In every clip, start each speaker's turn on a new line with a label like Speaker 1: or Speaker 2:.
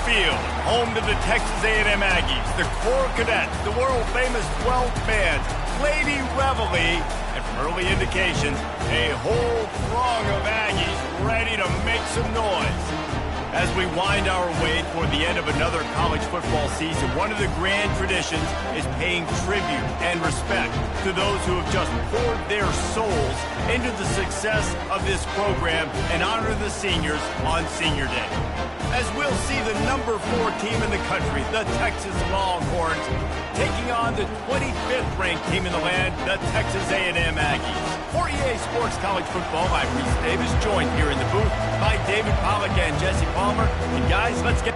Speaker 1: Field, home to the Texas A&M Aggies, the Corps Cadets, the world-famous 12th band, Lady Reveille, and from early indications, a whole throng of Aggies ready to make some noise. As we wind our way toward the end of another college football season, one of the grand traditions is paying tribute and respect to those who have just poured their souls into the success of this program and honor the seniors on Senior Day. As we'll see the number 4 team in the country, the Texas Longhorns, taking on the 25th ranked team in the land, the Texas A&M Aggies. For EA Sports College Football, I'm Reese Davis, joined here in the booth by David Pollack and Jesse Palmer. And guys, let's get...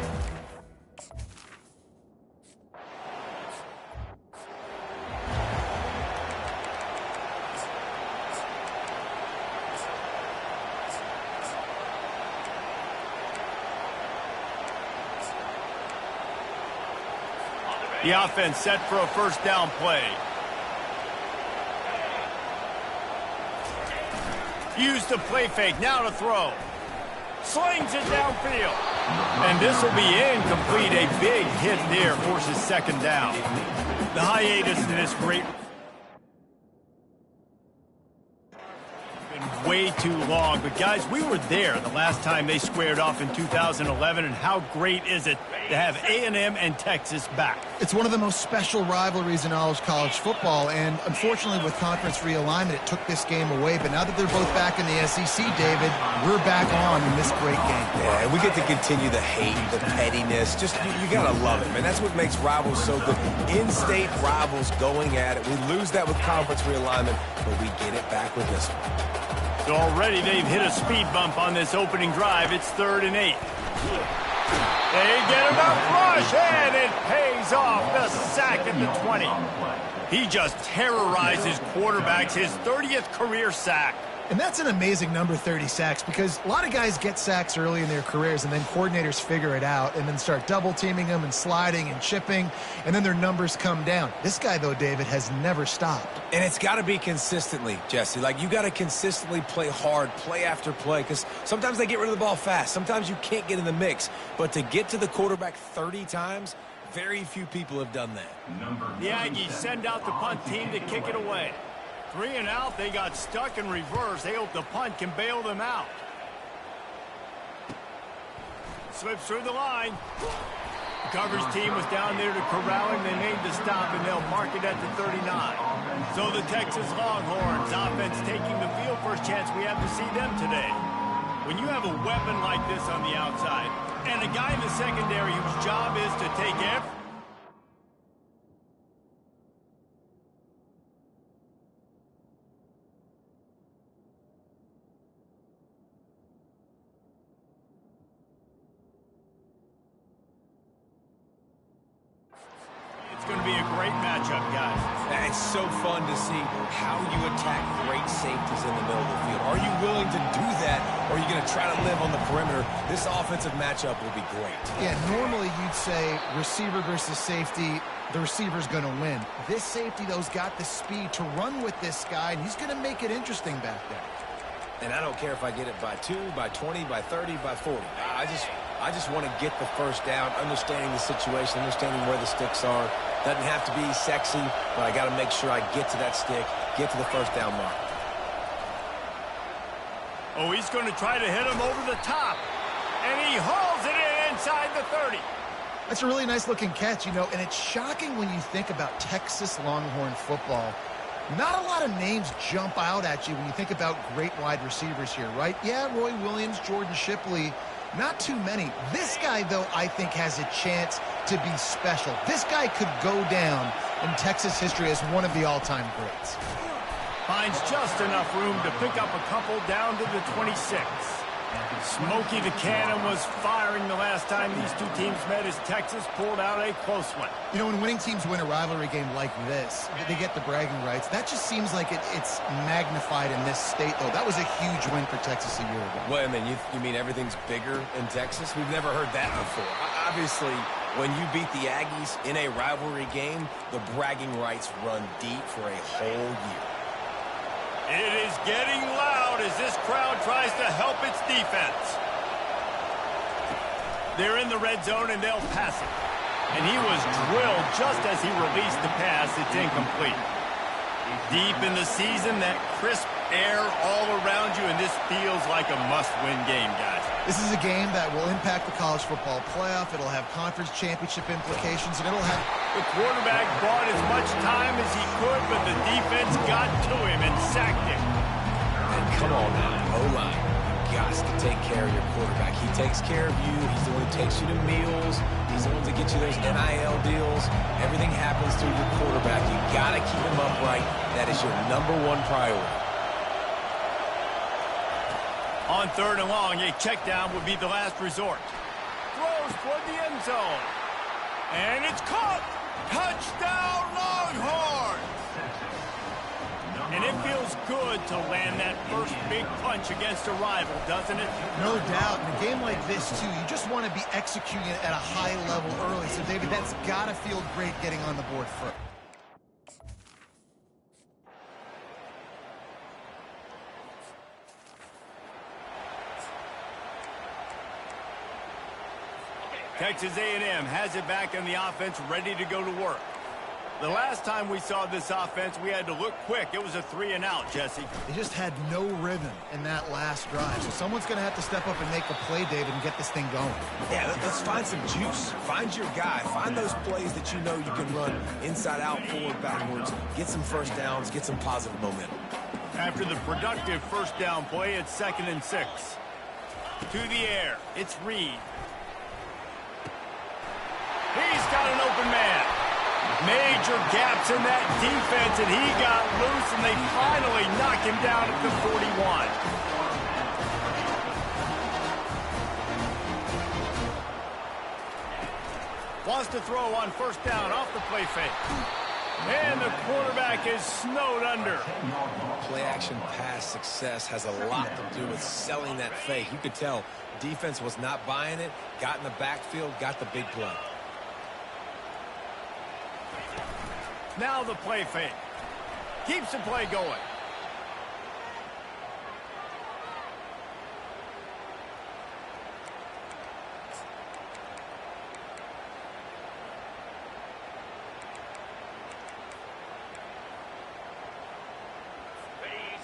Speaker 1: The offense set for a first down play. Use the play fake, now to throw. Slings it downfield. And this will be incomplete. A big hit there forces second down. The hiatus in this great... been way too long, but guys, we were there the last time they squared off in 2011, and how great is it to have A&M and Texas back?
Speaker 2: It's one of the most special rivalries in all of college football, and unfortunately with conference realignment, it took this game away. But now that they're both back in the SEC, David, we're back on in this great game.
Speaker 3: Yeah, and we get to continue the hate, the pettiness. Just, you gotta love it, man. That's what makes rivals so good. In-state rivals going at it. We lose that with conference realignment, but we get it back with this one.
Speaker 1: So already they've hit a speed bump on this opening drive. It's 3rd and 8. They get enough rush, and it pays off. The sack at the 20. He just terrorizes quarterbacks, his 30th career sack.
Speaker 2: And that's an amazing number, 30 sacks, because a lot of guys get sacks early in their careers, and then coordinators figure it out and then start double-teaming them and sliding and chipping, and then their numbers come down. This guy, though, David, has never stopped.
Speaker 3: And it's got to be consistently, Jesse. Like, you got to consistently play hard, play after play, because sometimes they get rid of the ball fast. Sometimes you can't get in the mix. But to get to the quarterback 30 times, very few people have done that.
Speaker 1: The Aggies send out the punt team to kick it away. 3 and out, they got stuck in reverse. They hope the punt can bail them out. Slips through the line. The coverage team was down there to corral him. They made the stop, and they'll mark it at the 39. So the Texas Longhorns offense taking the field. First chance we have to see them today. When you have a weapon like this on the outside, and a guy in the secondary whose job is to take every... It's going to be a great matchup, guys.
Speaker 3: It's so fun to see how you attack great safeties in the middle of the field. Are you willing to do that, or are you going to try to live on the perimeter? This offensive matchup will be great.
Speaker 2: Yeah, normally you'd say receiver versus safety, the receiver's going to win. This safety, though, has got the speed to run with this guy, and he's going to make it interesting back there.
Speaker 3: And I don't care if I get it by 2, by 20, by 30, by 40. I just want to get the first down, understanding the situation, understanding where the sticks are. Doesn't have to be sexy, but I got to make sure I get to that stick, get to the first down mark.
Speaker 1: Oh, he's going to try to hit him over the top. And he hauls it in inside the 30.
Speaker 2: That's a really nice-looking catch, you know, and it's shocking when you think about Texas Longhorn football. Not a lot of names jump out at you when you think about great wide receivers here, right? Yeah, Roy Williams, Jordan Shipley, not too many. This guy, though, I think has a chance to be special. This guy could go down in Texas history as one of the all-time greats.
Speaker 1: Finds just enough room to pick up a couple down to the 26. Smokey the Cannon was firing the last time these two teams met as Texas pulled out a close one.
Speaker 2: You know, when winning teams win a rivalry game like this, they get the bragging rights. That just seems like it's magnified in this state, though. That was a huge win for Texas a year ago.
Speaker 3: Well, I mean, you mean everything's bigger in Texas? We've never heard that before. Obviously, when you beat the Aggies in a rivalry game, the bragging rights run deep for a whole year.
Speaker 1: It is getting loud as this crowd tries to help its defense. They're in the red zone, and they'll pass it. And he was drilled just as he released the pass. It's incomplete. Deep in the season, that crisp air all around you, and this feels like a must-win game, guys.
Speaker 2: This is a game that will impact the college football playoff. It'll have conference championship implications, and it'll have...
Speaker 1: The quarterback bought as much time as he could, but the defense got to him and sacked him.
Speaker 3: And come on now, O-line. You got to take care of your quarterback. He takes care of you. He's the one who takes you to meals. He's the one to get you those NIL deals. Everything happens through your quarterback. You got to keep him upright. That is your #1 priority.
Speaker 1: On 3rd and long, a check down would be the last resort. Throws toward the end zone. And it's caught. Touchdown, Longhorns! And it feels good to land that first big punch against a rival, doesn't it?
Speaker 2: No doubt. In a game like this, too, you just want to be executing it at a high level early. So, David, that's got to feel great getting on the board first.
Speaker 1: Texas A&M has it back in the offense, ready to go to work. The last time we saw this offense, we had to look quick. It was a 3-and-out, Jesse.
Speaker 2: They just had no rhythm in that last drive. So someone's going to have to step up and make a play, David, and get this thing going.
Speaker 3: Yeah, let's find some juice. Find your guy. Find those plays that you know you can run inside out, forward, backwards. Get some first downs. Get some positive momentum.
Speaker 1: After the productive first down play, it's 2nd and 6. To the air. It's Reed. He's got an open man. Major gaps in that defense, and he got loose, and they finally knock him down at the 41. Wants to throw on 1st down off the play fake. And the quarterback is snowed under.
Speaker 3: Play-action pass success has a lot to do with selling that fake. You could tell defense was not buying it, got in the backfield, got the big play.
Speaker 1: Now the play fake. Keeps the play going.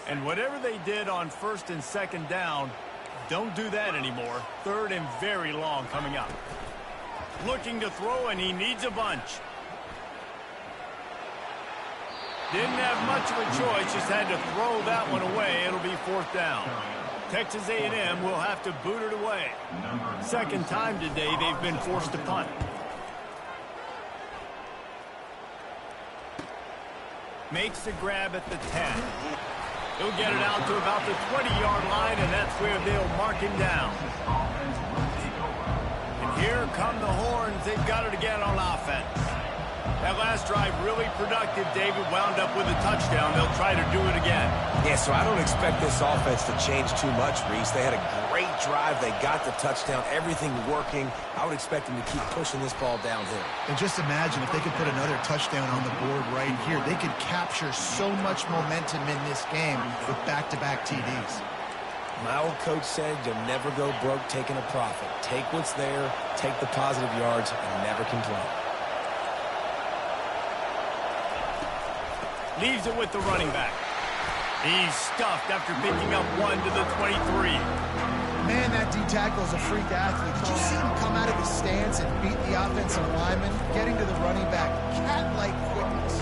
Speaker 1: And whatever they did on 1st and 2nd down, don't do that anymore. 3rd and very long coming up. Looking to throw, and he needs a bunch. Didn't have much of a choice, just had to throw that one away. It'll be 4th down. Texas A&M will have to boot it away. 2nd time today they've been forced to punt. Makes the grab at the 10. He'll get it out to about the 20-yard line, and that's where they'll mark him down. And here come the Horns. They've got it again on offense. That last drive really productive. David wound up with a touchdown. They'll try to do it again.
Speaker 3: Yeah, so I don't expect this offense to change too much, Reese. They had a great drive. They got the touchdown. Everything working. I would expect them to keep pushing this ball downhill.
Speaker 2: And just imagine if they could put another touchdown on the board right here. They could capture so much momentum in this game with back-to-back TDs.
Speaker 3: My old coach said you'll never go broke taking a profit. Take what's there, take the positive yards, and never complain.
Speaker 1: Leaves it with the running back. He's stuffed after picking up 1 to the 23.
Speaker 2: Man, that D-tackle is a freak athlete. Did you see him come out of his stance and beat the offensive lineman? Getting to the running back, cat-like quickness.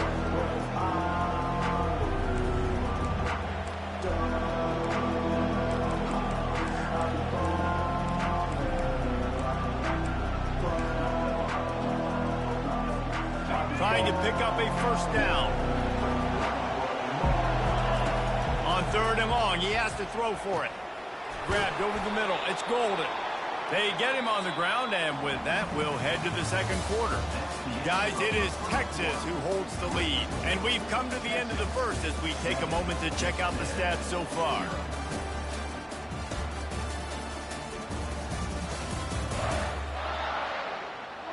Speaker 1: Trying to pick up a 1st down. On 3rd and long, he has to throw for it. Grabbed over the middle. It's Golden. They get him on the ground, and with that, we'll head to the 2nd quarter. Guys, it is Texas who holds the lead. And we've come to the end of the 1st as we take a moment to check out the stats so far.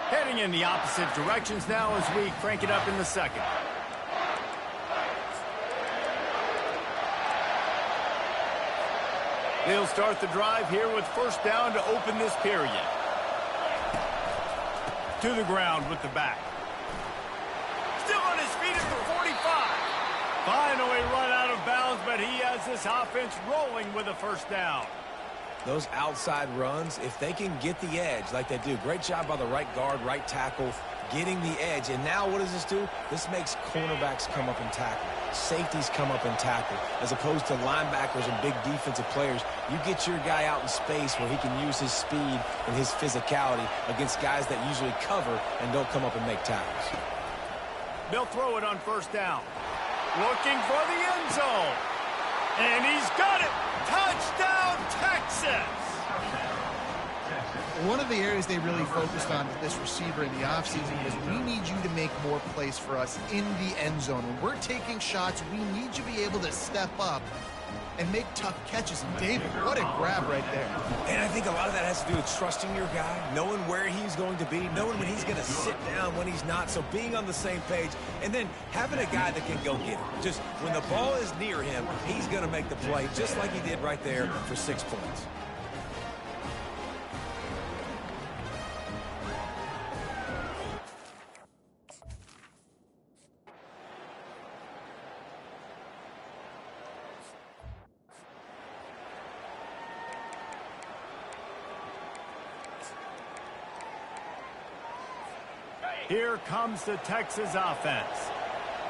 Speaker 1: Heading in the opposite directions now as we crank it up in the 2nd. They'll start the drive here with 1st down to open this period. to the ground with the back. Still on his feet at the 45. Finally run out of bounds, but he has this offense rolling with a first down.
Speaker 3: Those outside runs, if they can get the edge like they do, great job by the right guard, right tackle, getting the edge. And now what does this do? This makes cornerbacks come up and tackle. Safeties come up and tackle. As opposed to linebackers and big defensive players, you get your guy out in space where he can use his speed and his physicality against guys that usually cover and don't come up and make tackles.
Speaker 1: They'll throw it on first down. Looking for the end zone. And he's got it. Touchdown, Texas!
Speaker 2: One of the areas they really focused on with this receiver in the offseason was we need you to make more plays for us in the end zone. When we're taking shots, we need you to be able to step up and make tough catches. And David, what a grab right there.
Speaker 3: And I think a lot of that has to do with trusting your guy, knowing where he's going to be, knowing when he's going to sit down, when he's not, so being on the same page, and then having a guy that can go get it. Just when the ball is near him, he's going to make the play, just like he did right there for 6 points.
Speaker 1: Here comes the Texas offense.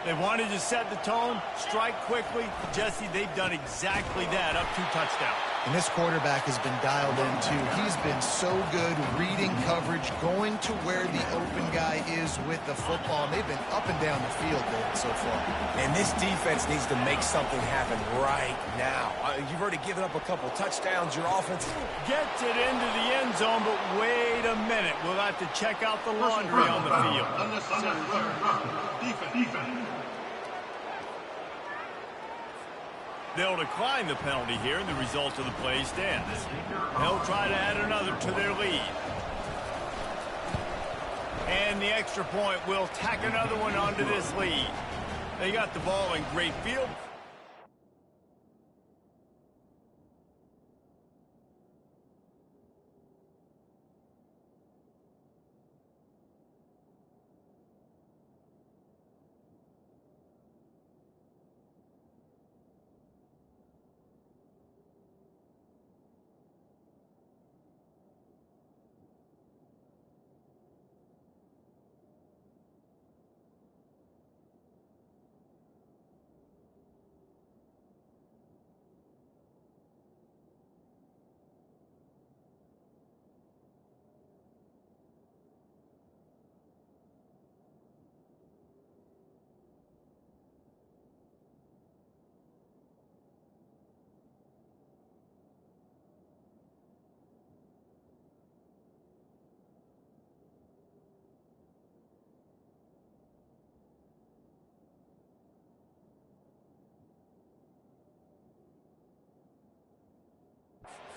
Speaker 1: They wanted to set the tone, strike quickly. Jesse, they've done exactly that, up 2 touchdowns.
Speaker 2: And this quarterback has been dialed in, too. He's been so good reading coverage, going to where the open guy is with the football. And they've been up and down the field, David, so far.
Speaker 3: And this defense needs to make something happen right now. You've already given up a couple touchdowns. Your offense
Speaker 1: gets it into the end zone, but wait a minute. We'll have to check out the laundry on the field.
Speaker 4: Unnecessary defense.
Speaker 1: They'll decline the penalty here, and the result of the play stands. They'll try to add another to their lead. And the extra point will tack another one onto this lead. They got the ball in great field.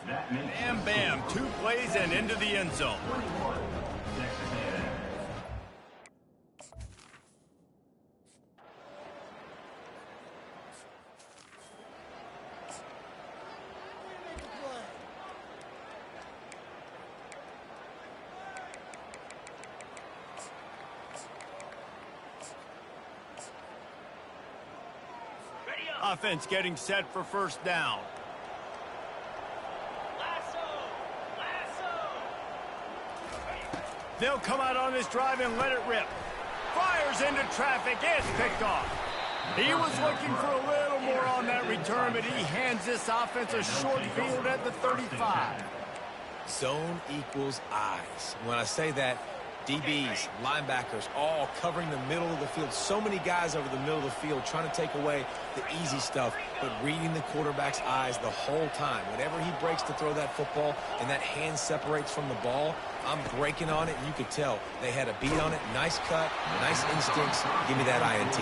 Speaker 1: Bam, bam. 2 plays and into the end zone. Offense getting set for first down. They'll come out on this drive and let it rip. Fires into traffic. It's picked off. He was looking for a little more on that return, but he hands this offense a short field at the 35.
Speaker 3: Zone equals eyes. When I say that, DBs, linebackers, all covering the middle of the field. So many guys over the middle of the field trying to take away the easy stuff, but reading the quarterback's eyes the whole time. Whenever he breaks to throw that football and that hand separates from the ball, I'm breaking on it, and you could tell they had a beat on it. Nice cut, nice instincts. Give me that INT.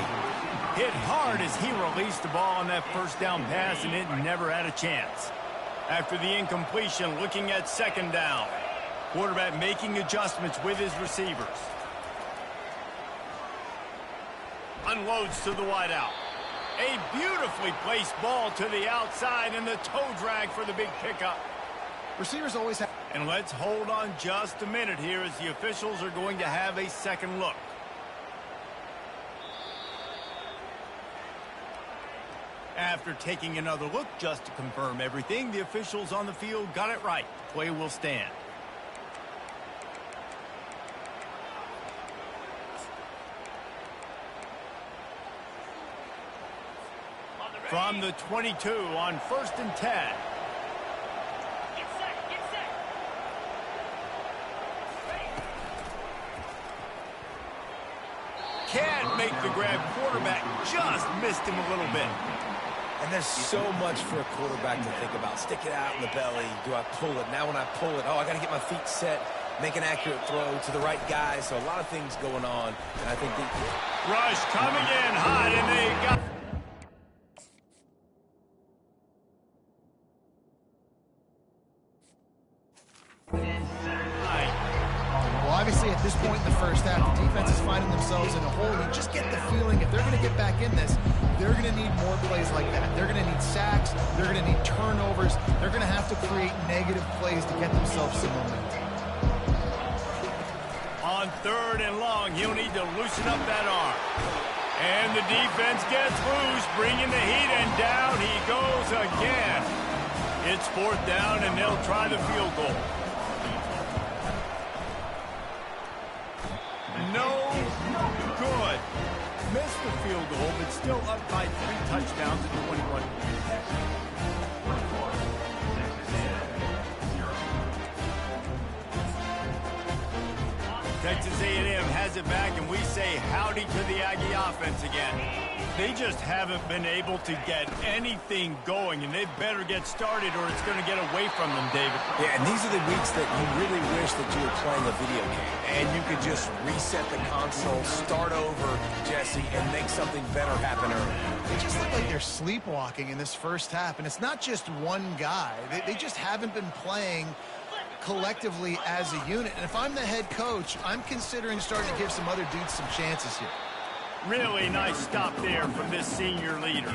Speaker 1: Hit hard as he released the ball on that first down pass, and it never had a chance. After the incompletion, looking at second down. Quarterback making adjustments with his receivers. Unloads to the wideout. A beautifully placed ball to the outside, and the toe drag for the big pickup.
Speaker 2: Receivers always have...
Speaker 1: And let's hold on just a minute here as the officials are going to have a second look. After taking another look just to confirm everything, the officials on the field got it right. Play will stand. From the 22 on 1st and 10. Can't make the grab. Quarterback just missed him a little bit.
Speaker 3: And there's so much for a quarterback to think about. Stick it out in the belly. Do I pull it? Now when I pull it, I got to get my feet set, make an accurate throw to the right guy. So a lot of things going on. And I think the
Speaker 1: rush coming in hot, and they got...
Speaker 2: Obviously, at this point in the first half, the defense is finding themselves in a hole. You just get the feeling if they're going to get back in this, they're going to need more plays like that. They're going to need sacks. They're going to need turnovers. They're going to have to create negative plays to get themselves some momentum.
Speaker 1: On 3rd and long, he'll need to loosen up that arm. And the defense gets loose, bringing the heat, and down he goes again. It's 4th down, and they'll try the field goal. No good. Missed the field goal, but still up by 3 touchdowns at 21. Texas A&M has it back, and we say howdy to the Aggie offense again. They just haven't been able to get anything going, and they better get started or it's going to get away from them, David.
Speaker 3: Yeah, and these are the weeks that you really wish that you were playing a video game, and you could just reset the console, start over, Jesse, and make something better happen early.
Speaker 2: They just look like they're sleepwalking in this first half, and it's not just one guy. They just haven't been playing collectively as a unit. And if I'm the head coach, I'm considering starting to give some other dudes some chances here.
Speaker 1: Really nice stop there from this senior leader.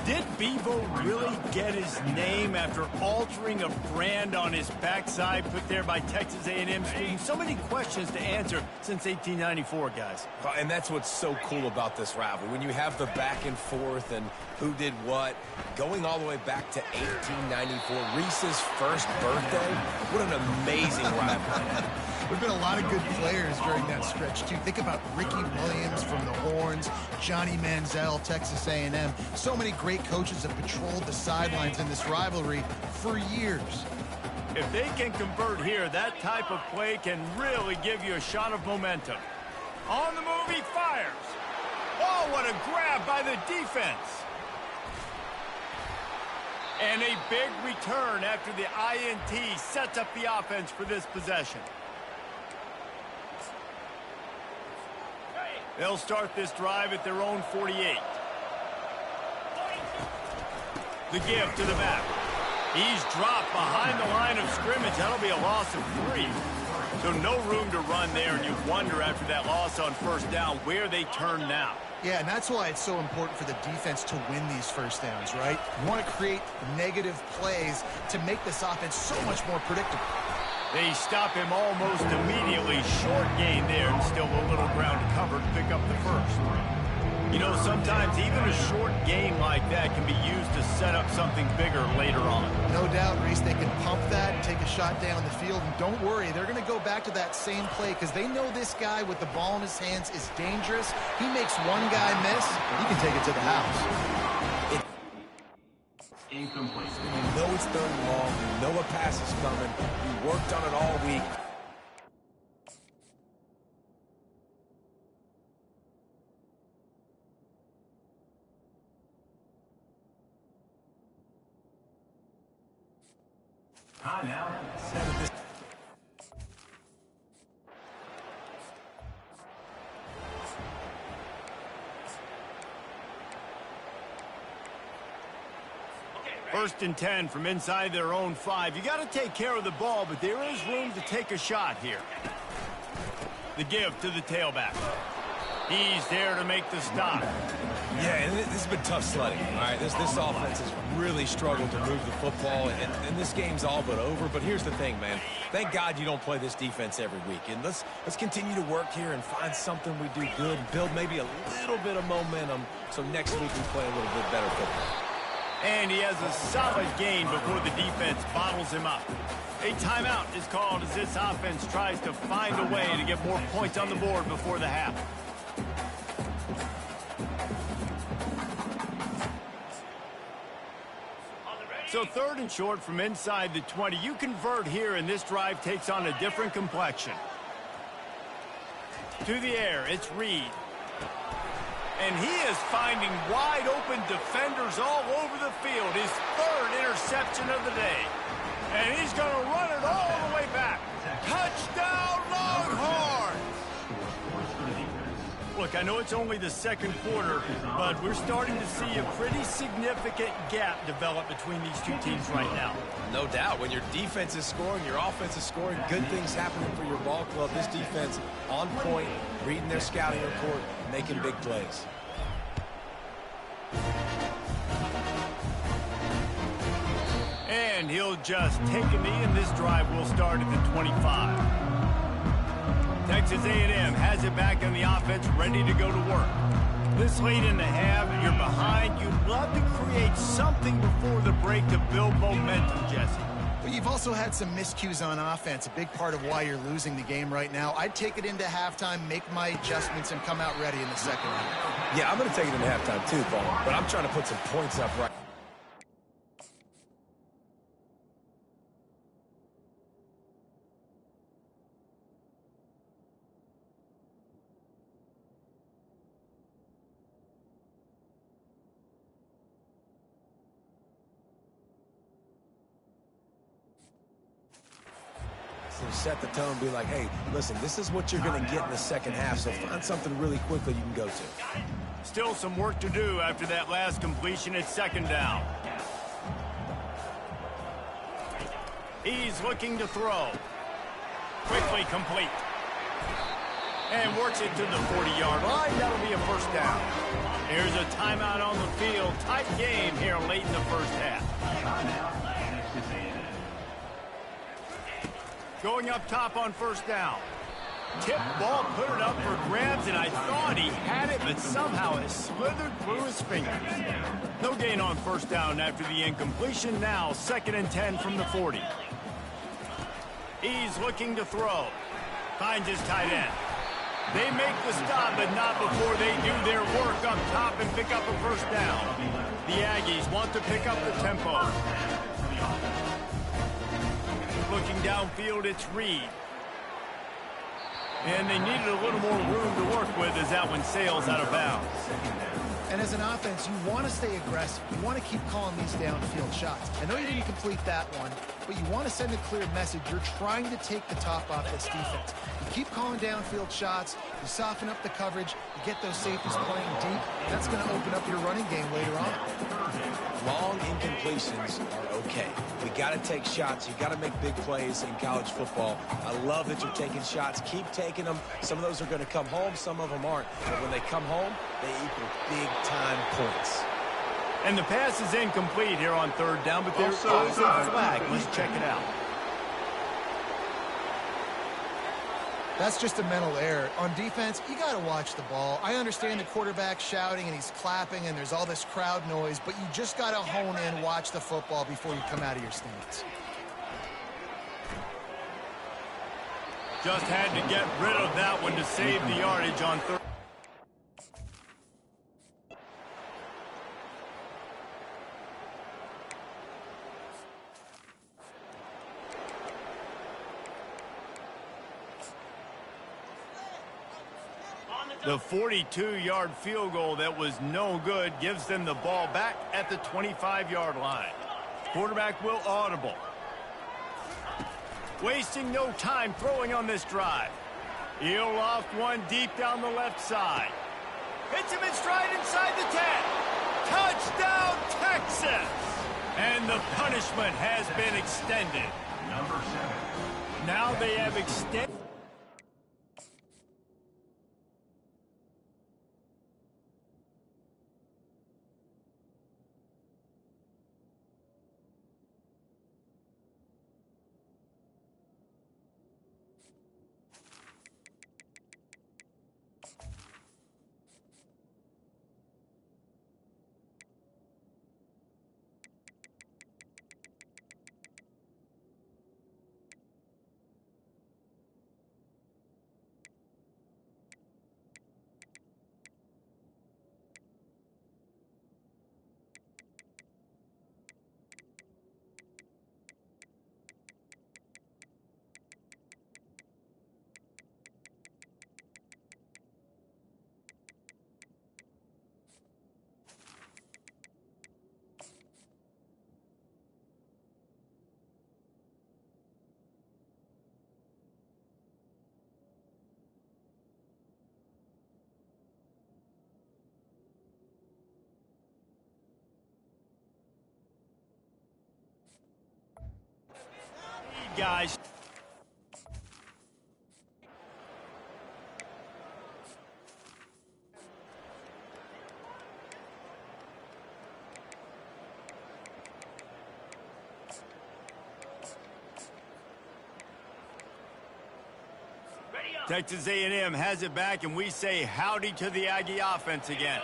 Speaker 1: Did Bevo really get his name after altering a brand on his backside put there by Texas A&M students? So many questions to answer since 1894, guys.
Speaker 3: And that's what's so cool about this rivalry. When you have the back and forth and who did what, going all the way back to 1894, Reese's first birthday, what an amazing rivalry.
Speaker 2: There've been a lot of good players during that stretch, too. Think about Ricky Williams from the Horns, Johnny Manziel, Texas A&M. So many great coaches have patrolled the sidelines in this rivalry for years.
Speaker 1: If they can convert here, that type of play can really give you a shot of momentum. On the move, he fires. Oh, what a grab by the defense. And a big return after the INT sets up the offense for this possession. They'll start this drive at their own 48. The give to the back. He's dropped behind the line of scrimmage. That'll be a loss of 3. So no room to run there, and you wonder after that loss on first down where they turn now.
Speaker 2: Yeah, and that's why it's so important for the defense to win these first downs, right? You want to create negative plays to make this offense so much more predictable.
Speaker 1: They stop him almost immediately. Short gain there, and still a little ground to cover to pick up the first. You know, sometimes even a short gain like that can be used to set up something bigger later on.
Speaker 2: No doubt, Reese, they can pump that and take a shot down the field. And don't worry, they're going to go back to that same play because they know this guy with the ball in his hands is dangerous. He makes one guy miss, he can take it to the house.
Speaker 4: Incomplete.
Speaker 3: You know it's 3rd and long. You know a pass is coming. You worked on it all week.
Speaker 4: Hi now.
Speaker 1: First and 10 from inside their own 5. You got to take care of the ball, but there is room to take a shot here. The give to the tailback. He's there to make the stop.
Speaker 3: Yeah, and this has been tough sledding. All right, this offense has really struggled to move the football, and this game's all but over. But here's the thing, man. Thank God you don't play this defense every week. And let's continue to work here and find something we do good, build maybe a little bit of momentum so next week we play a little bit better football.
Speaker 1: And he has a solid gain before the defense bottles him up. A timeout is called as this offense tries to find a way to get more points on the board before the half. So 3rd and short from inside the 20. You convert here, and this drive takes on a different complexion. To the air, it's Reed. And he is finding wide-open defenders all over the field. His 3rd interception of the day. And he's going to run it all the way back. Touchdown, Longhorns! Look, I know it's only the 2nd quarter, but we're starting to see a pretty significant gap develop between these two teams right now.
Speaker 3: No doubt. When your defense is scoring, your offense is scoring, good things happening for your ball club. This defense on point, reading their scouting report, making big plays.
Speaker 1: And he'll just take a knee, and this drive will start at the 25. Texas A&M has it back on the offense, ready to go to work. This late in the half, you're behind. You'd love to create something before the break to build momentum, Jesse.
Speaker 2: But you've also had some miscues on offense, a big part of why you're losing the game right now. I'd take it into halftime, make my adjustments, and come out ready in the second half.
Speaker 3: Yeah, I'm going to take it into halftime too, Paul, but I'm trying to put some points up right. Set the tone, be like, hey, listen, this is what you're going to get in the second half, so find something really quickly you can go to.
Speaker 1: Still some work to do after that last completion. It's 2nd down. He's looking to throw. Quickly complete. And works it to the 40-yard line. That'll be a 1st down. Here's a timeout on the field. Tight game here late in the 1st half. Going up top on 1st down. Tip ball, put it up for grabs, and I thought he had it, but somehow it slithered through his fingers. No gain on 1st down after the incompletion. Now 2nd and 10 from the 40. He's looking to throw. Finds his tight end. They make the stop, but not before they do their work up top and pick up a 1st down. The Aggies want to pick up the tempo. Looking downfield, it's Reed. And they needed a little more room to work with as that one sails out of bounds.
Speaker 2: And as an offense, you want to stay aggressive. You want to keep calling these downfield shots. I know you didn't complete that one, but you want to send a clear message. You're trying to take the top off this defense. You keep calling downfield shots. You soften up the coverage. You get those safeties playing deep. That's going to open up your running game later on.
Speaker 3: Long incompletions are okay. We got to take shots. You got to make big plays in college football. I love that you're taking shots. Keep taking them. Some of those are going to come home. Some of them aren't. But when they come home, they equal big-time points.
Speaker 1: And the pass is incomplete here on 3rd down, but there's also a flag. Let's check it out.
Speaker 2: That's just a mental error. On defense, you got to watch the ball. I understand the quarterback shouting and he's clapping and there's all this crowd noise, but you just got to hone in, watch the football before you come out of your stance.
Speaker 1: Just had to get rid of that one to save the yardage on 3rd. The 42-yard field goal that was no good gives them the ball back at the 25-yard line. Quarterback will audible. Wasting no time throwing on this drive. He'll loft one deep down the left side. Hits him in stride inside the 10. Touchdown, Texas! And the punishment has been extended.
Speaker 4: Number 7.
Speaker 1: Now they have extended. guys. Texas A&M has it back, and we say howdy to the Aggie offense again.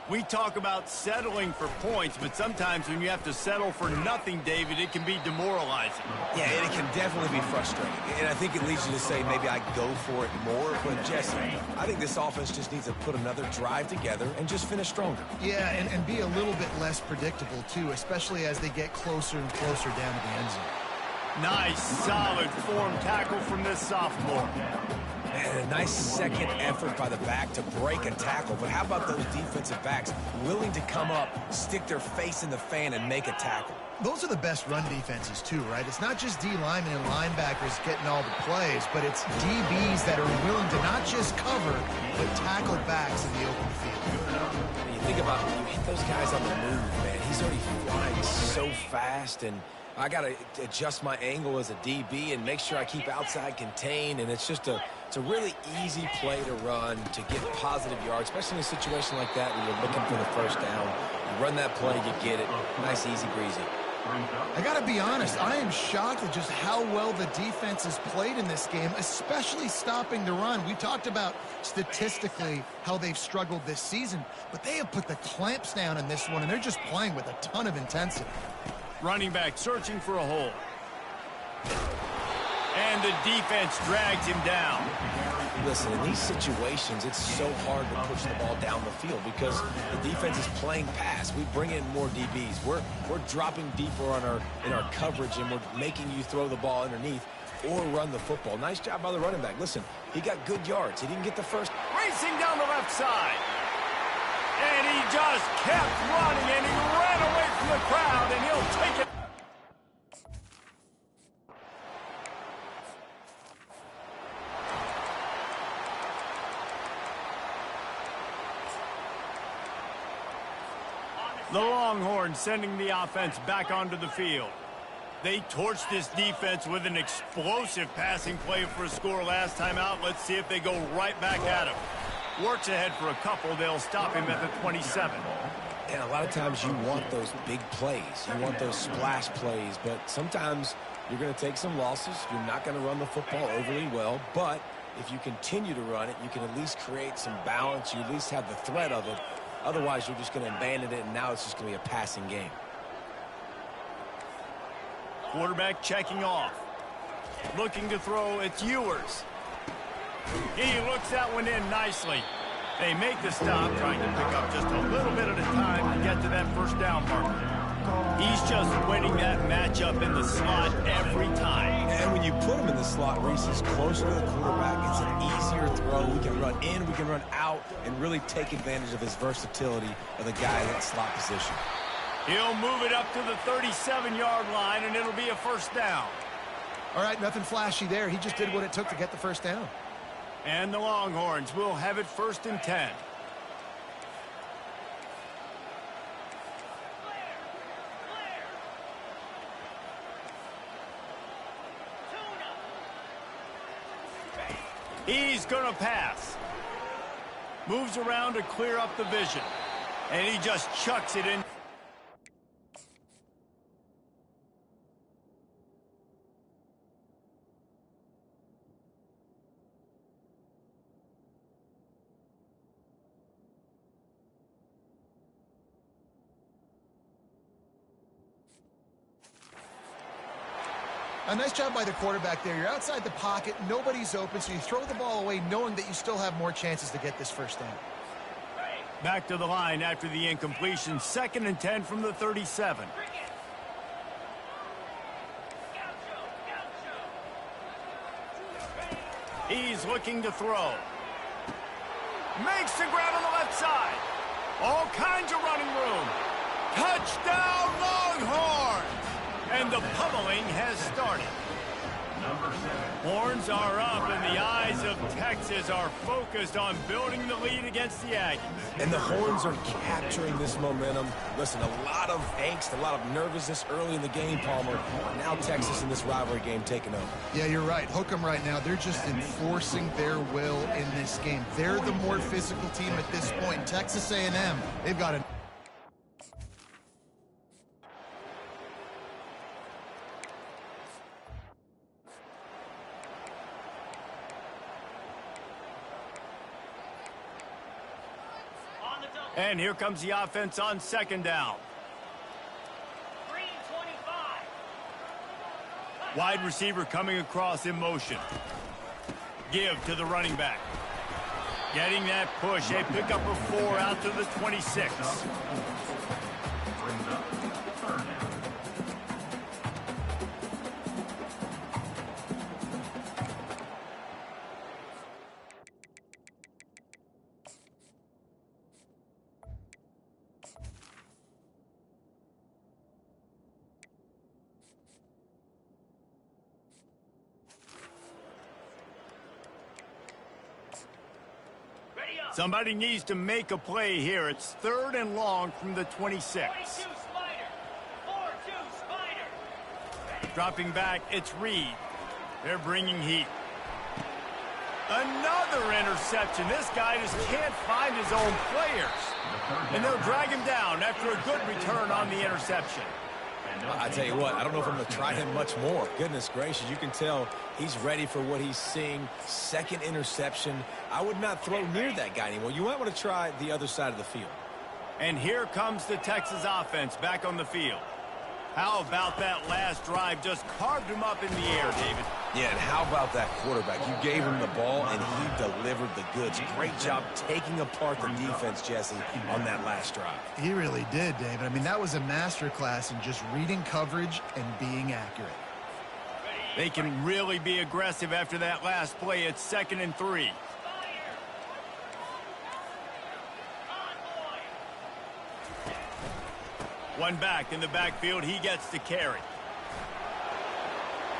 Speaker 1: We talk about settling for points, but sometimes when you have to settle for nothing, David, it can be demoralizing.
Speaker 3: Yeah, and it can definitely be frustrating. And I think it leads you to say maybe I go for it more. But, Jesse, I think this offense just needs to put another drive together and just finish stronger.
Speaker 2: Yeah, and be a little bit less predictable, too, especially as they get closer and closer down to the end zone.
Speaker 1: Nice, solid form tackle from this sophomore.
Speaker 3: And a nice second effort by the back to break a tackle. But how about those defensive backs willing to come up, stick their face in the fan, and make a tackle?
Speaker 2: Those are the best run defenses, too, right? It's not just D linemen and linebackers getting all the plays, but it's DBs that are willing to not just cover, but tackle backs in the open field.
Speaker 3: When you think about it, you hit those guys on the move, man. He's already flying so fast, and I got to adjust my angle as a DB and make sure I keep outside contained, and it's a really easy play to run to get positive yards, especially in a situation like that where you're looking for the first down. You run that play, you get it. Nice, easy breezy.
Speaker 2: I got to be honest, I am shocked at just how well the defense has played in this game, especially stopping the run. We talked about statistically how they've struggled this season, but they have put the clamps down in this one, and they're just playing with a ton of intensity.
Speaker 1: Running back searching for a hole. And the defense drags him down.
Speaker 3: Listen, in these situations, it's so hard to push the ball down the field because the defense is playing pass. We bring in more DBs. We're dropping deeper in our coverage, and we're making you throw the ball underneath or run the football. Nice job by the running back. Listen, he got good yards. He didn't get the first.
Speaker 1: Racing down the left side. And he just kept running, and he ran away from the crowd, and he'll take it. The Longhorns sending the offense back onto the field. They torched this defense with an explosive passing play for a score last time out. Let's see if they go right back at him. Works ahead for a couple. They'll stop him at the 27.
Speaker 3: And a lot of times you want those big plays. You want those splash plays. But sometimes you're going to take some losses. You're not going to run the football overly well. But if you continue to run it, you can at least create some balance. You at least have the threat of it. Otherwise, you're just going to abandon it, and now it's just going to be a passing game.
Speaker 1: Quarterback checking off. Looking to throw, it's Ewers. He looks that one in nicely. They make the stop, trying to pick up just a little bit at a time to get to that first down marker. He's just winning that matchup in the slot every time.
Speaker 3: And when you put him in the slot, Reese is closer to the quarterback. It's an easier throw. We can run in, we can run out, and really take advantage of his versatility of the guy in that slot position.
Speaker 1: He'll move it up to the 37-yard line, and it'll be a first down.
Speaker 2: All right, nothing flashy there. He just did what it took to get the first down.
Speaker 1: And the Longhorns will have it 1st and 10. He's going to pass. Moves around to clear up the vision. And he just chucks it in.
Speaker 2: A nice job by the quarterback there. You're outside the pocket, nobody's open, so you throw the ball away knowing that you still have more chances to get this first down.
Speaker 1: Back to the line after the incompletion. 2nd and 10 from the 37. He's looking to throw. Makes the grab on the left side. All kinds of running room. Touchdown, Longhorns! And the pummeling has started.
Speaker 4: Number 7.
Speaker 1: Horns are up, and the eyes of Texas are focused on building the lead against the Aggies.
Speaker 3: And the Horns are capturing this momentum. Listen, a lot of angst, a lot of nervousness early in the game, Palmer. Now Texas in this rivalry game taking over.
Speaker 2: Yeah, you're right. Hook 'em right now. They're just enforcing their will in this game. They're the more physical team at this point. Texas A&M, they've got a...
Speaker 1: And here comes the offense on second down. Wide receiver coming across in motion. Give to the running back. Getting that push. A pickup of 4 out to the 26.
Speaker 4: Brings up 3rd down.
Speaker 1: Somebody needs to make a play here. It's 3rd and long from the 26. Dropping back, it's Reed. They're bringing heat. Another interception. This guy just can't find his own players. And they'll drag him down after a good return on the interception.
Speaker 3: I tell you what, I don't know if I'm going to try him much more. Goodness gracious, you can tell he's ready for what he's seeing. 2nd interception. I would not throw near that guy anymore. You might want to try the other side of the field.
Speaker 1: And here comes the Texas offense back on the field. How about that last drive? Just carved him up in the air, David.
Speaker 3: Yeah, and how about that quarterback? You gave him the ball, and he delivered the goods. Great job taking apart the defense, Jesse, on that last drive.
Speaker 2: He really did, David. I mean, that was a masterclass in just reading coverage and being accurate.
Speaker 1: They can really be aggressive after that last play. It's 2nd and 3. One back in the backfield. He gets to carry.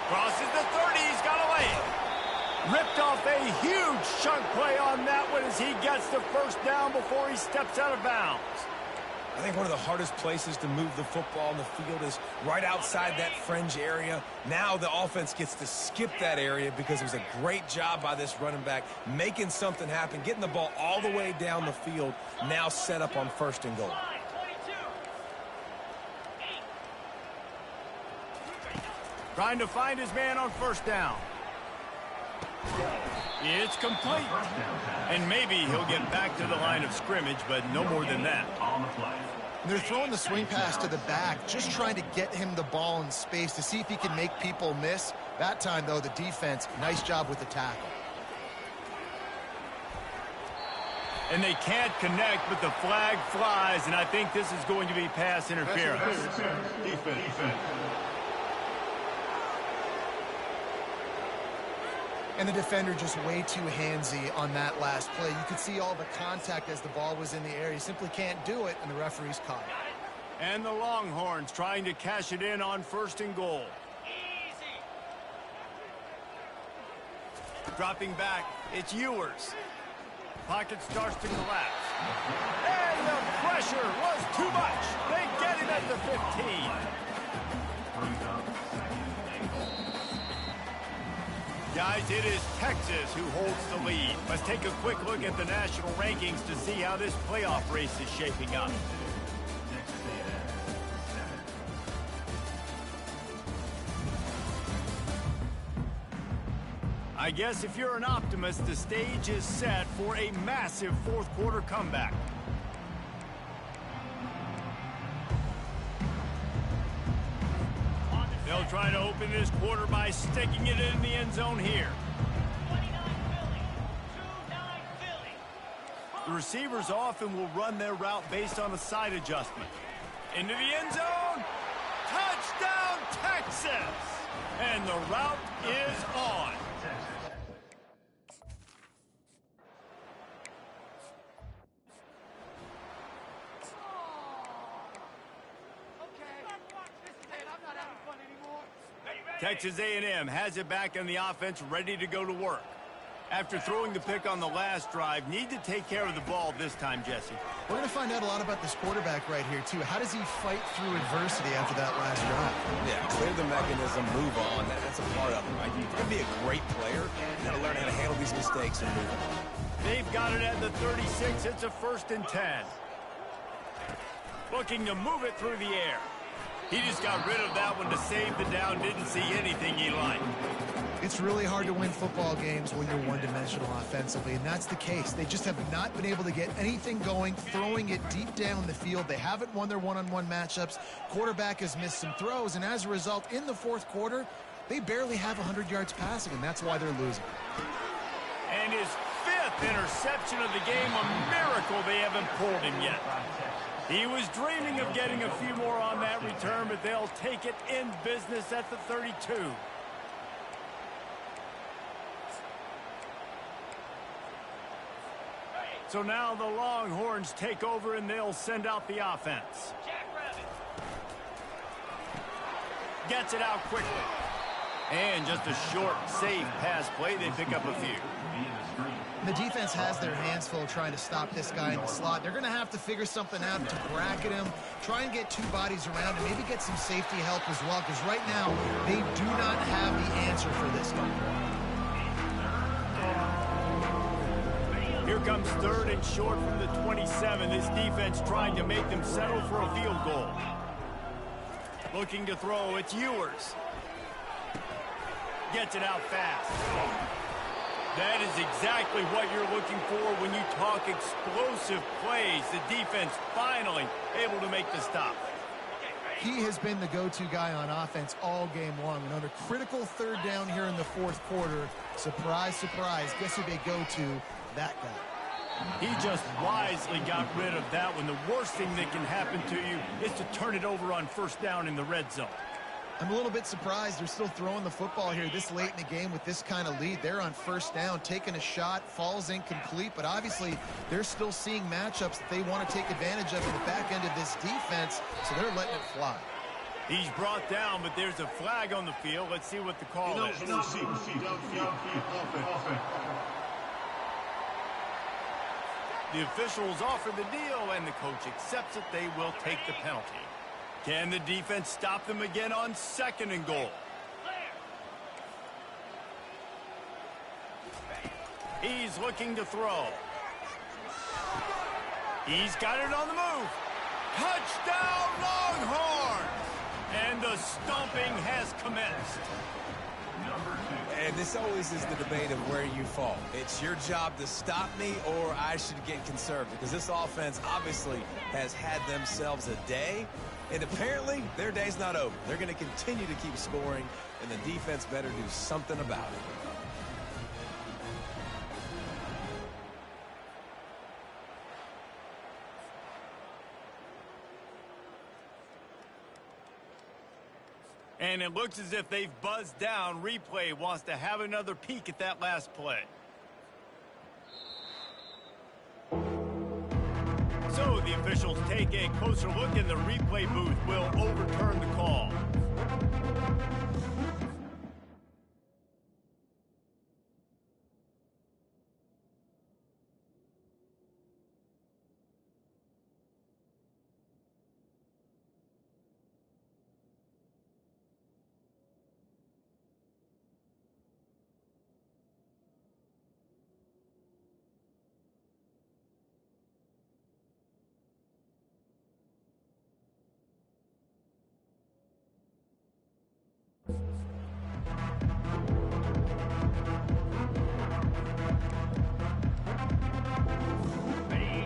Speaker 1: Crosses the 30. He's got to lay it. Ripped off a huge chunk play on that one as he gets the 1st down before he steps out of bounds.
Speaker 3: I think one of the hardest places to move the football on the field is right outside that fringe area. Now the offense gets to skip that area because it was a great job by this running back making something happen, getting the ball all the way down the field, now set up on 1st and goal.
Speaker 1: Trying to find his man on 1st down. It's complete. And maybe he'll get back to the line of scrimmage, but no more than that.
Speaker 4: On the play.
Speaker 2: They're throwing the swing pass to the back, just trying to get him the ball in space to see if he can make people miss. That time, though, the defense, nice job with the tackle.
Speaker 1: And they can't connect, but the flag flies, and I think this is going to be pass interference.
Speaker 4: Defense.
Speaker 2: And the defender just way too handsy on that last play. You could see all the contact as the ball was in the air. He simply can't do it, and the referee's caught it.
Speaker 1: And the Longhorns trying to cash it in on 1st and goal. Dropping back, it's Ewers. Pocket starts to collapse. And the pressure was too much. They get him at the 15.
Speaker 4: Brings up 2nd and goal.
Speaker 1: Guys, it is Texas who holds the lead. Let's take a quick look at the national rankings to see how this playoff race is shaping up.
Speaker 4: Texas A&M 7.
Speaker 1: I guess if you're an optimist, the stage is set for a massive 4th quarter comeback. They'll try to open this quarter by sticking it in the end zone here. The receivers often will run their route based on a side adjustment. Into the end zone. Touchdown, Texas! And the route is on. Texas A&M has it back in the offense, ready to go to work. After throwing the pick on the last drive, need to take care of the ball this time, Jesse.
Speaker 2: We're going to find out a lot about this quarterback right here, too. How does he fight through adversity after that last drive?
Speaker 3: Yeah, clear the mechanism, move on. That's a part of it, right? You're going to be a great player. You got to learn how to handle these mistakes and move on.
Speaker 1: They've got it at the 36. It's a 1st and 10. Looking to move it through the air. He just got rid of that one to save the down. Didn't see anything he liked.
Speaker 2: It's really hard to win football games when you're one-dimensional offensively, and that's the case. They just have not been able to get anything going, throwing it deep down the field. They haven't won their one-on-one matchups. Quarterback has missed some throws, and as a result, in the 4th quarter, they barely have 100 yards passing, and that's why they're losing.
Speaker 1: And his 5th interception of the game, a miracle they haven't pulled him yet. He was dreaming of getting a few more on that return, but they'll take it in business at the 32. So now the Longhorns take over, and they'll send out the offense. Gets it out quickly. And just a short, safe pass play. They pick up a few.
Speaker 2: The defense has their hands full trying to stop this guy in the slot. They're going to have to figure something out to bracket him, try and get 2 bodies around him, maybe get some safety help as well, because right now they do not have the answer for this guy.
Speaker 1: Here comes 3rd and short from the 27. This defense trying to make them settle for a field goal. Looking to throw, it's Ewers. Gets it out fast. That is exactly what you're looking for when you talk explosive plays. The defense finally able to make the stop.
Speaker 2: He has been the go-to guy on offense all game long. And on a critical 3rd down here in the 4th quarter, surprise, surprise, guess who they go to? That guy.
Speaker 1: He just wisely got rid of that one. The worst thing that can happen to you is to turn it over on 1st down in the red zone.
Speaker 2: I'm a little bit surprised they're still throwing the football here this late in the game with this kind of lead. They're on 1st down, taking a shot, falls incomplete, but obviously they're still seeing matchups that they want to take advantage of in the back end of this defense, so they're letting it fly.
Speaker 1: He's brought down, but there's a flag on the field. Let's see what the call is. The officials offer the deal, and the coach accepts it. They will take the penalty. Can the defense stop them again on 2nd and goal? He's looking to throw. He's got it on the move. Touchdown, Longhorns! And the stomping has commenced.
Speaker 3: And this always is the debate of where you fall. It's your job to stop me, or I should get conservative, because this offense obviously has had themselves a day, and apparently their day's not over. They're going to continue to keep scoring, and the defense better do something about it.
Speaker 1: And it looks as if they've buzzed down. Replay wants to have another peek at that last play. So the officials take a closer look, and the replay booth will overturn the call.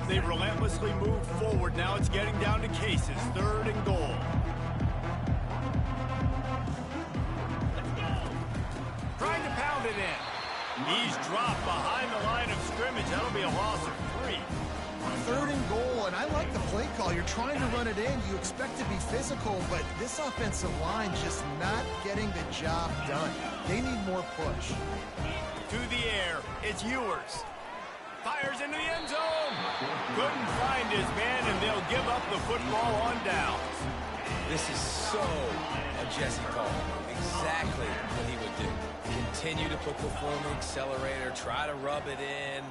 Speaker 1: They relentlessly move forward. Now it's getting down to cases. 3rd and goal. Trying to pound it in. He's dropped behind the line of scrimmage. That'll be a loss of 3.
Speaker 2: 3rd and goal, and I like the play call. You're trying to run it in. You expect to be physical, but this offensive line just not getting the job done. They need more push.
Speaker 1: To the air, it's Ewers. Fires into the end zone. Couldn't find his man, and they'll give up the football on downs.
Speaker 3: This is so a Jesse Paul. Exactly what he would do. Continue to put the foot on the accelerator, try to rub it in.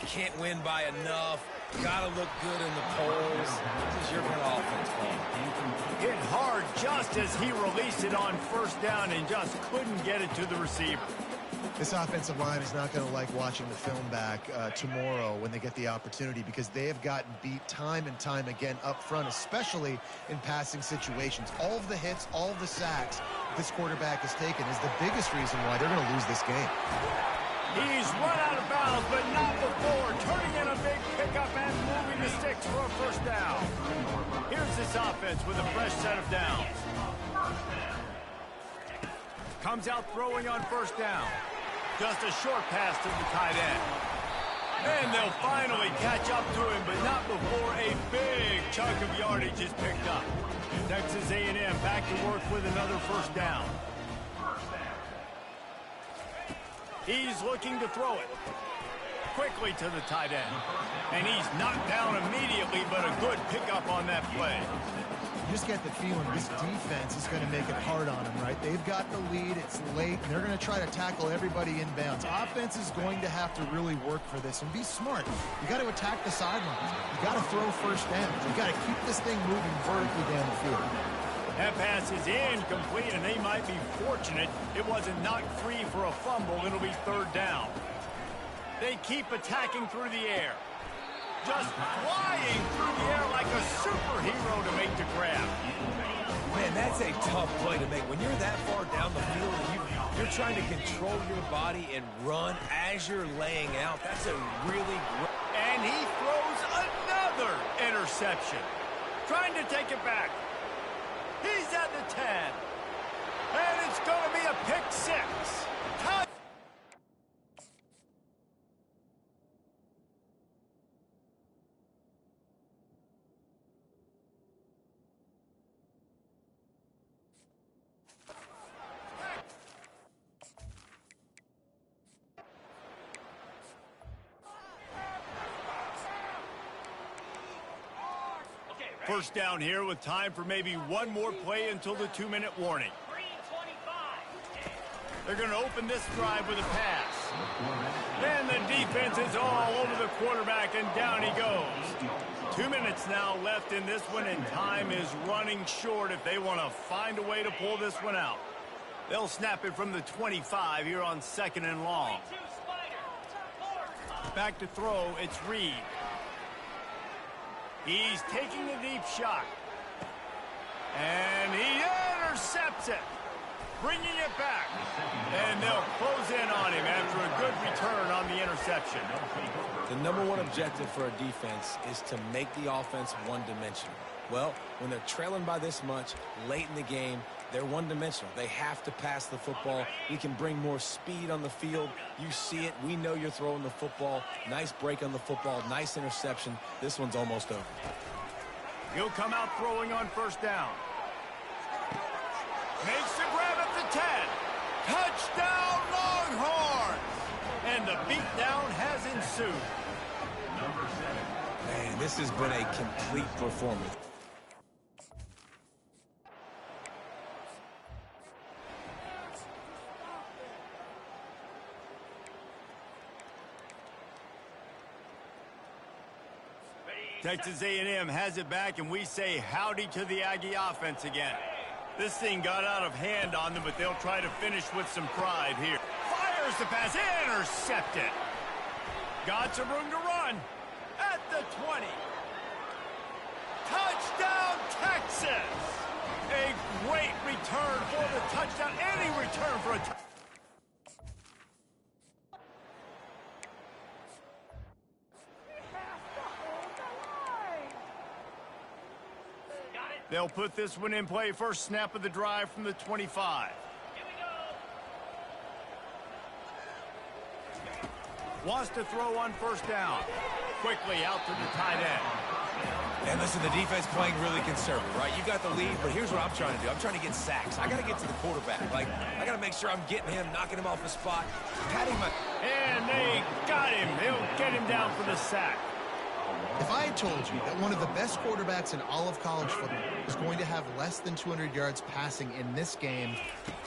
Speaker 3: Can't win by enough. Got to look good in the polls. This is your kind of offense, Paul.
Speaker 1: Hit hard just as he released it on first down and just couldn't get it to the receiver.
Speaker 2: This offensive line is not going to like watching the film back tomorrow when they get the opportunity, because they have gotten beat time and time again up front, especially in passing situations. All of the hits, all of the sacks this quarterback has taken is the biggest reason why they're going to lose this game.
Speaker 1: He's run out of bounds, but not before turning in a big pickup and moving the sticks for a first down. Here's this offense with a fresh set of downs. Comes out throwing on first down. Just a short pass to the tight end. And they'll finally catch up to him, but not before a big chunk of yardage is picked up. Texas A&M back to work with another first down. He's looking to throw it quickly to the tight end. And he's knocked down immediately, but a good pickup on that play.
Speaker 2: You just get the feeling this defense is going to make it hard on them, right? They've got the lead. It's late, and they're going to try to tackle everybody inbounds. Offense is going to have to really work for this and be smart. You got to attack the sidelines. You got to throw first downs. You got to keep this thing moving vertically down the field.
Speaker 1: That pass is incomplete, and they might be fortunate it wasn't knocked free for a fumble. It'll be third down. They keep attacking through the air. Just flying through the air like a superhero to make the grab.
Speaker 3: Man, that's a tough play to make. When you're that far down the field and you're trying to control your body and run as you're laying out, that's a really great...
Speaker 1: And he throws another interception. Trying to take it back. He's at the 10. And it's going to be a pick six. First down here with time for maybe one more play until the 2-minute warning. They're going to open this drive with a pass. And the defense is all over the quarterback, and down he goes. 2 minutes now left in this one, and time is running short if they want to find a way to pull this one out. They'll snap it from the 25 here on 2nd and long. Back to throw, it's Reed. He's taking the deep shot. And he intercepts it. Bringing it back. And they'll close in on him after a good return on the interception.
Speaker 3: The number one objective for a defense is to make the offense one-dimensional. Well, when they're trailing by this much late in the game, they're one-dimensional. They have to pass the football. We can bring more speed on the field. You see it. We know you're throwing the football. Nice break on the football. Nice interception. This one's almost over.
Speaker 1: He'll come out throwing on first down. Makes the grab at the 10. Touchdown, Longhorns! And the beatdown has ensued.
Speaker 3: Man, this has been a complete performance.
Speaker 1: Texas A&M has it back, and we say howdy to the Aggie offense again. This thing got out of hand on them, but they'll try to finish with some pride here. Fires the pass, intercepted. Got some room to run at the 20. Touchdown, Texas! A great return for the touchdown. Any return for a touchdown. They'll put this one in play. First snap of the drive from the 25. Here we go. Wants to throw on first down. Quickly out to the tight end.
Speaker 3: And listen, the defense playing really conservative, right? You got the lead, but here's what I'm trying to do. I'm trying to get sacks. I got to get to the quarterback. Like, I got to make sure I'm getting him, knocking him off the spot, patting my...
Speaker 1: And they got him. They'll get him down for the sack.
Speaker 2: If I had told you that one of the best quarterbacks in all of college football is going to have less than 200 yards passing in this game,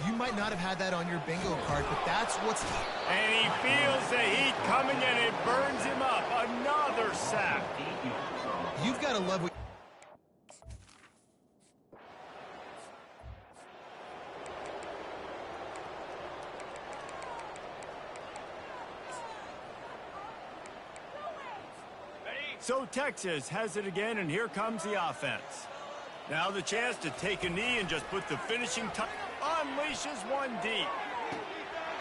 Speaker 2: you might not have had that on your bingo card, but that's what's...
Speaker 1: And he feels the heat coming and it burns him up. Another sack.
Speaker 2: You've got to love what...
Speaker 1: So Texas has it again, and here comes the offense. Now the chance to take a knee and just put the finishing touch. Unleashes one deep.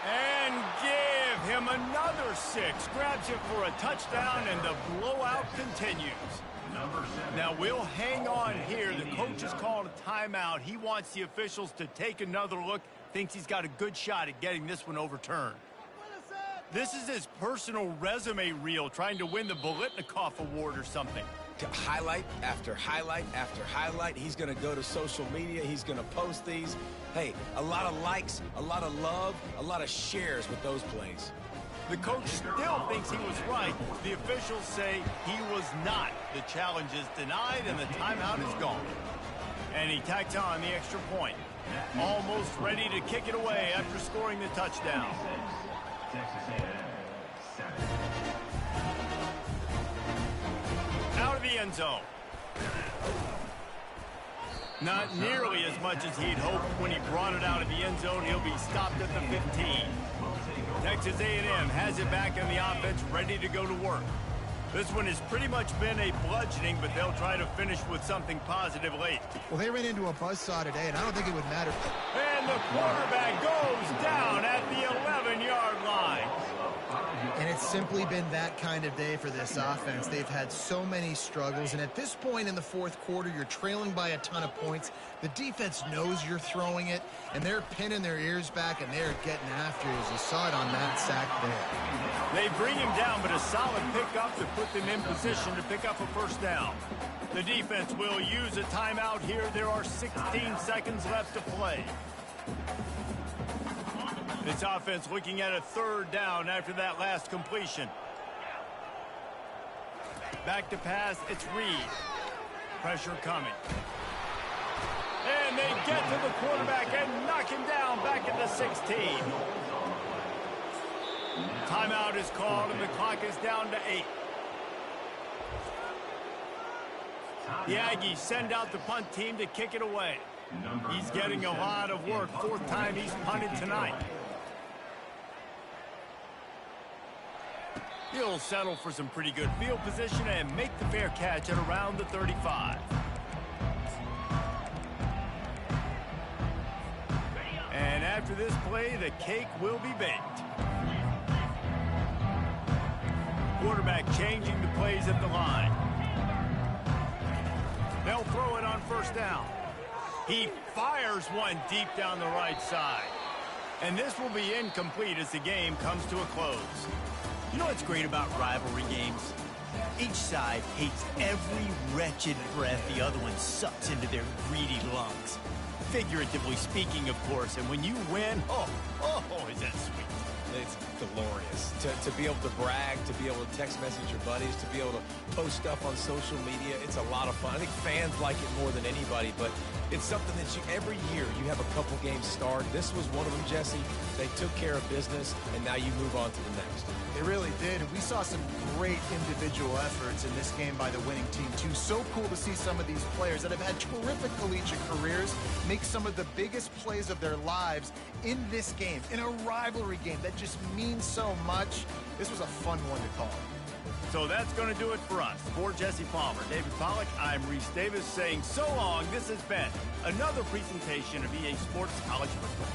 Speaker 1: And give him another 6. Grabs it for a touchdown, and the blowout continues. Now we'll hang on here. The coach has called a timeout. He wants the officials to take another look. Thinks he's got a good shot at getting this one overturned. This is his personal resume reel, trying to win the Bolitnikoff Award or something.
Speaker 3: Highlight after highlight after highlight. He's going to go to social media. He's going to post these. Hey, a lot of likes, a lot of love, a lot of shares with those plays.
Speaker 1: The coach still thinks he was right. The officials say he was not. The challenge is denied, and the timeout is gone. And he tacks on the extra point. Almost ready to kick it away after scoring the touchdown. Out of the end zone. Not nearly as much as he'd hoped when he brought it out of the end zone. He'll be stopped at the 15. Texas A&M has it back in the offense, ready to go to work. This one has pretty much been a bludgeoning, but they'll try to finish with something positive late.
Speaker 2: Well, they ran into a buzzsaw today, and I don't think it would matter.
Speaker 1: And the quarterback goes down at the 11-yard line.
Speaker 2: And it's simply been that kind of day for this offense. They've had so many struggles, and at this point in the fourth quarter, you're trailing by a ton of points. The defense knows you're throwing it, and they're pinning their ears back, and they're getting after you, as you saw it on that sack there.
Speaker 1: They bring him down, but a solid pickup to put them in position to pick up a first down. The defense will use a timeout here. There are 16 seconds left to play. This offense looking at a third down after that last completion. Back to pass, it's Reed. Pressure coming. And they get to the quarterback and knock him down back at the 16. Timeout is called and the clock is down to 8. The Aggies send out the punt team to kick it away. He's getting a lot of work. Fourth time he's punted tonight. He'll settle for some pretty good field position and make the fair catch at around the 35. And after this play, the cake will be baked. Quarterback changing the plays at the line. They'll throw it on first down. He fires one deep down the right side. And this will be incomplete as the game comes to a close. You know what's great about rivalry games? Each side hates every wretched breath the other one sucks into their greedy lungs. Figuratively speaking, of course, and when you win, oh, is that sweet.
Speaker 3: It's glorious. To be able to brag, to be able to text message your buddies, to be able to post stuff on social media, it's a lot of fun. I think fans like it more than anybody, but it's something that every year you have a couple games start. This was one of them, Jesse. They took care of business, and now you move on to the next.
Speaker 2: They really did. We saw some great individual efforts in this game by the winning team, too. So cool to see some of these players that have had terrific collegiate careers make some of the biggest plays of their lives in this game, in a rivalry game that just means so much. This was a fun one to call.
Speaker 1: So that's going to do it for us. For Jesse Palmer, David Pollack, I'm Reese Davis saying so long. This has been another presentation of EA Sports College Football.